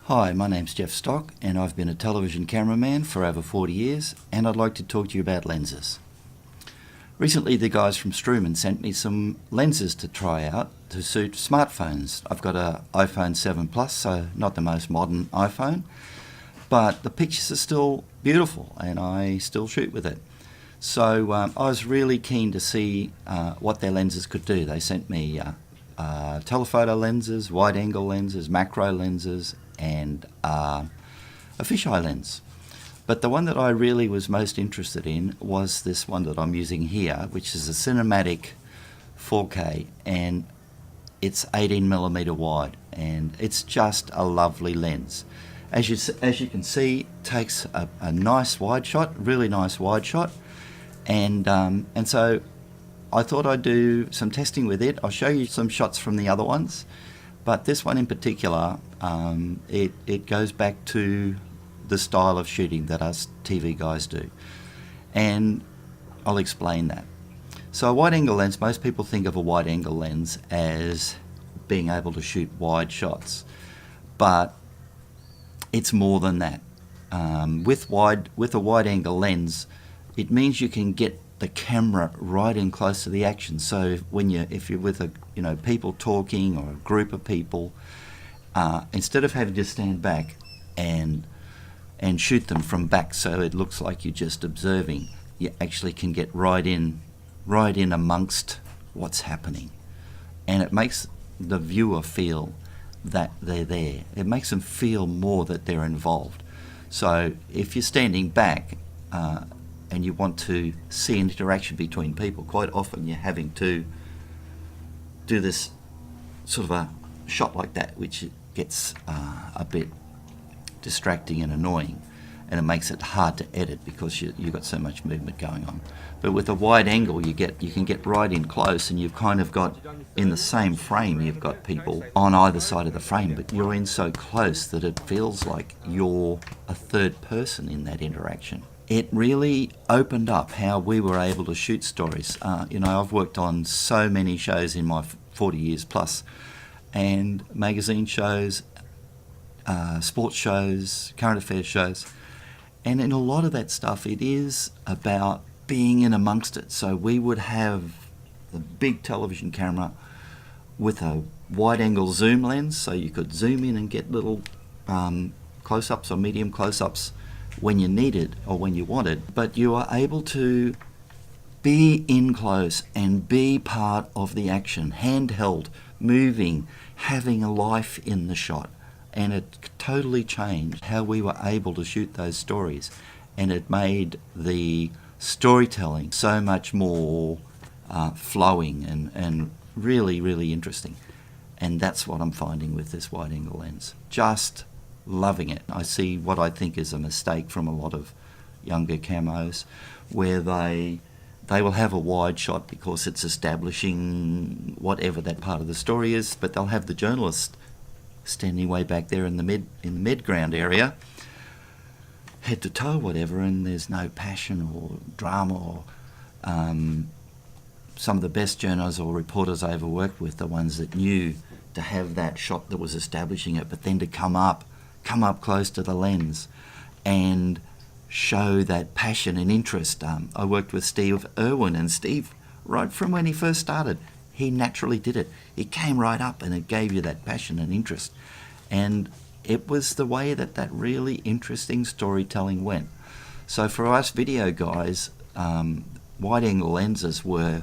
Hi, my name's Geoff Stock and I've been a television cameraman for over 40 years and I'd like to talk to you about lenses. Recently the guys from Strooman sent me some lenses to try out to suit smartphones. I've got an iPhone 7 Plus, so not the most modern iPhone, but the pictures are still beautiful and I still shoot with it. So I was really keen to see what their lenses could do. They sent me telephoto lenses, wide-angle lenses, macro lenses, and a fisheye lens. But the one that I really was most interested in was this one that I'm using here, which is a cinematic 4K, and it's 18mm wide, and it's just a lovely lens. As you can see, it takes a nice wide shot, really nice wide shot, and so I thought I'd do some testing with it. I'll show you some shots from the other ones, but this one in particular, it goes back to the style of shooting that us TV guys do, and I'll explain that. So a wide-angle lens, most people think of a wide-angle lens as being able to shoot wide shots, but it's more than that. With a wide-angle lens, it means you can get the camera right in close to the action. So if you're with people talking or a group of people, instead of having to stand back and shoot them from back so it looks like you're just observing, you actually can get right in amongst what's happening, and it makes the viewer feel that they're there. It makes them feel more that they're involved. So if you're standing back and you want to see an interaction between people, quite often you're having to do this sort of a shot like that, which gets a bit distracting and annoying, and it makes it hard to edit because you've got so much movement going on. But with a wide angle, you can get right in close, and you've kind of got, in the same frame, you've got people on either side of the frame, but you're in so close that it feels like you're a third person in that interaction. It really opened up how we were able to shoot stories. I've worked on so many shows in my 40 years plus, and magazine shows, sports shows, current affairs shows, and in a lot of that stuff it is about being in amongst it. So we would have the big television camera with a wide angle zoom lens, so you could zoom in and get little close-ups or medium close-ups when you needed or when you wanted, but you are able to be in close and be part of the action, handheld, moving, having a life in the shot. And it totally changed how we were able to shoot those stories, and it made the storytelling so much more flowing and really, really interesting. And that's what I'm finding with this wide angle lens. Just loving it. I see what I think is a mistake from a lot of younger camos, where they will have a wide shot because it's establishing whatever that part of the story is, but they'll have the journalist standing way back there in the mid-ground area, head to toe, whatever, and there's no passion or drama or some of the best journalists or reporters I ever worked with, the ones that knew to have that shot that was establishing it, but then to come up close to the lens and show that passion and interest. I worked with Steve Irwin, and Steve, right from when he first started, he naturally did it. He came right up and it gave you that passion and interest. And it was the way that really interesting storytelling went. So for us video guys, wide angle lenses were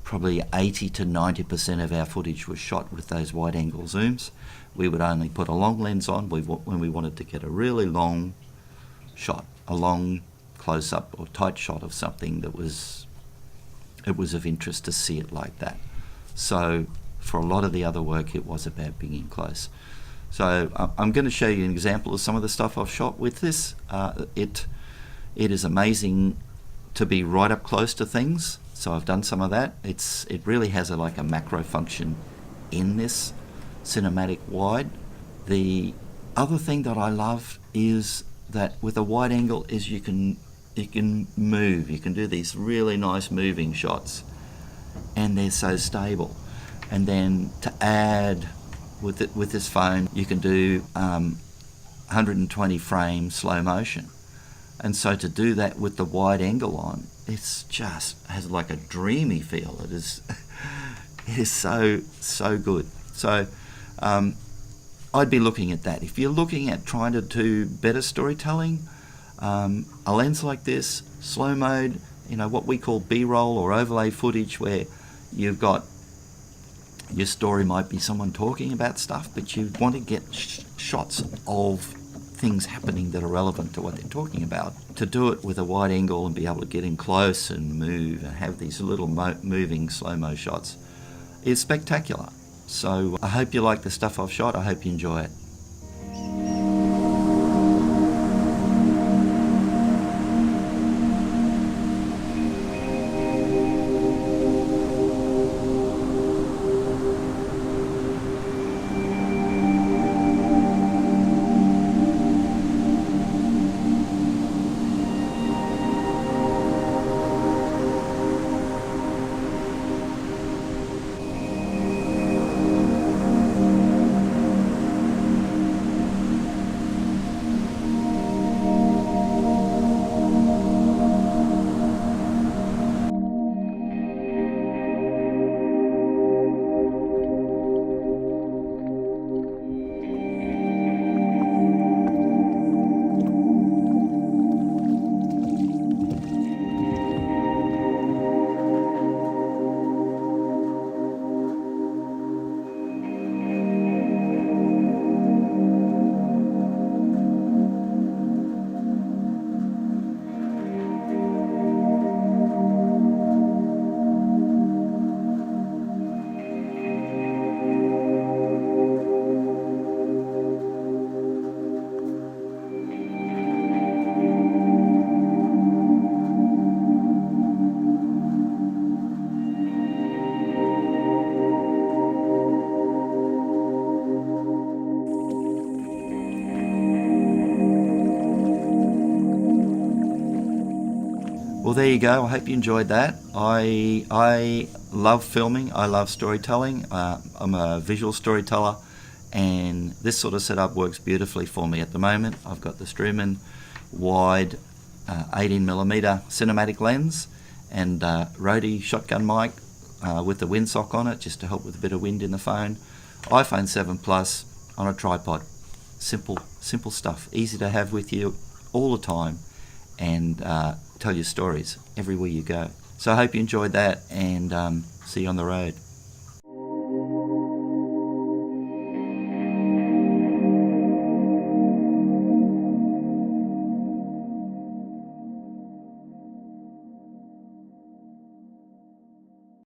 probably 80 to 90% of our footage was shot with those wide angle zooms. We would only put a long lens on when we wanted to get a really long shot, a long close-up or tight shot of something that was of interest to see it like that. So for a lot of the other work, it was about being in close. So I'm going to show you an example of some of the stuff I've shot with this. It is amazing to be right up close to things. So I've done some of that. It really has like a macro function in this cinematic wide. The other thing that I love is that with a wide angle is you can move. You can do these really nice moving shots, and they're so stable. And then to add with this phone, you can do 120 frame slow motion. And so to do that with the wide angle on, it's just has like a dreamy feel. It is so good. So I'd be looking at that. If you're looking at trying to do better storytelling, a lens like this, slow mode, what we call B-roll or overlay footage, where you've got your story might be someone talking about stuff, but you want to get shots of things happening that are relevant to what they're talking about. To do it with a wide angle and be able to get in close and move and have these little moving slow-mo shots is spectacular. So I hope you like the stuff I've shot. I hope you enjoy it. Well, there you go. I hope you enjoyed that. I love filming. I love storytelling. I'm a visual storyteller, and this sort of setup works beautifully for me at the moment. I've got the Strooman wide 18mm cinematic lens and Rode shotgun mic with the windsock on it, just to help with a bit of wind in the phone. iPhone 7 Plus on a tripod. Simple stuff. Easy to have with you all the time, and tell your stories everywhere you go. So I hope you enjoyed that, and see you on the road.